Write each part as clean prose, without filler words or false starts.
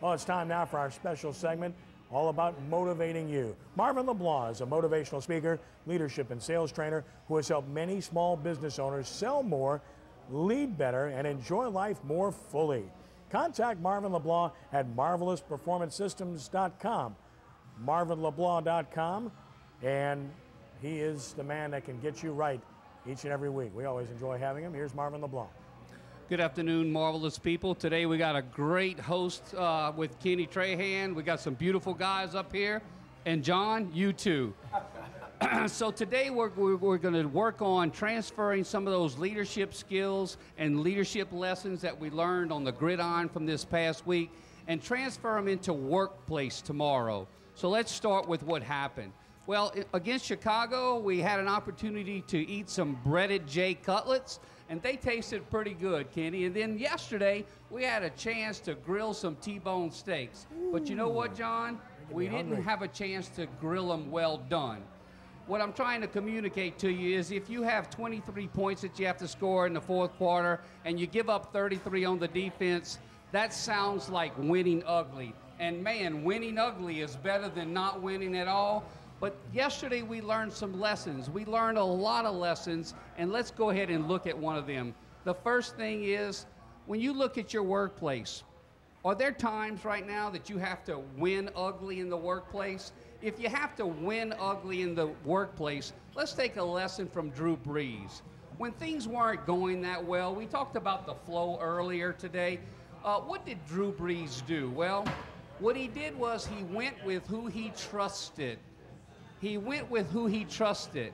Well, it's time now for our special segment all about motivating you. Marvin Leblanc is a motivational speaker, leadership and sales trainer who has helped many small business owners sell more, lead better, and enjoy life more fully. Contact Marvin Leblanc at marvelousperformancesystems.com, marvinleblanc.com, and he is the man that can get you right each and every week. We always enjoy having him. Here's Marvin Leblanc. Good afternoon, marvelous people. Today we got a great host with Kenny Trahan. We got some beautiful guys up here. And John, you too. So today we're going to work on transferring some of those leadership skills and leadership lessons that we learned on the gridiron from this past week and transfer them into workplace tomorrow. So let's start with what happened. Well, against Chicago, we had an opportunity to eat some breaded J cutlets, and they tasted pretty good, Kenny. And then yesterday, we had a chance to grill some T-bone steaks. But you know what, John? We didn't have a chance to grill them well done. What I'm trying to communicate to you is if you have 23 points that you have to score in the fourth quarter and you give up 33 on the defense, that sounds like winning ugly. And man, winning ugly is better than not winning at all. But yesterday we learned some lessons. We learned a lot of lessons, and let's go ahead and look at one of them. The first thing is, when you look at your workplace, are there times right now that you have to win ugly in the workplace? If you have to win ugly in the workplace, let's take a lesson from Drew Brees. When things weren't going that well, we talked about the flow earlier today. What did Drew Brees do? Well, what he did was he went with who he trusted. He went with who he trusted.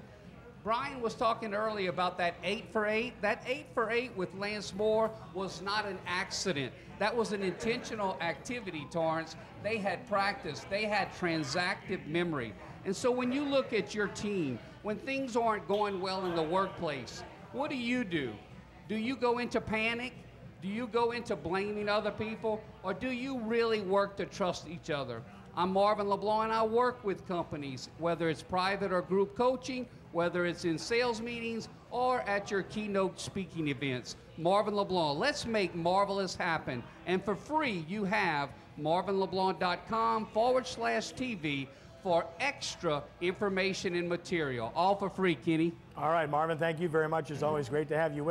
Brian was talking earlier about that 8 for 8. That 8 for 8 with Lance Moore was not an accident. That was an intentional activity, Torrance. They had practice. They had transactive memory. And so when you look at your team, when things aren't going well in the workplace, what do? Do you go into panic? Do you go into blaming other people? Or do you really work to trust each other? I'm Marvin LeBlanc, and I work with companies, whether it's private or group coaching, whether it's in sales meetings or at your keynote speaking events. Marvin LeBlanc, let's make marvelous happen. And for free, you have marvinleblanc.com/TV for extra information and material. All for free, Kenny. All right, Marvin, thank you very much. It's always great to have you with us.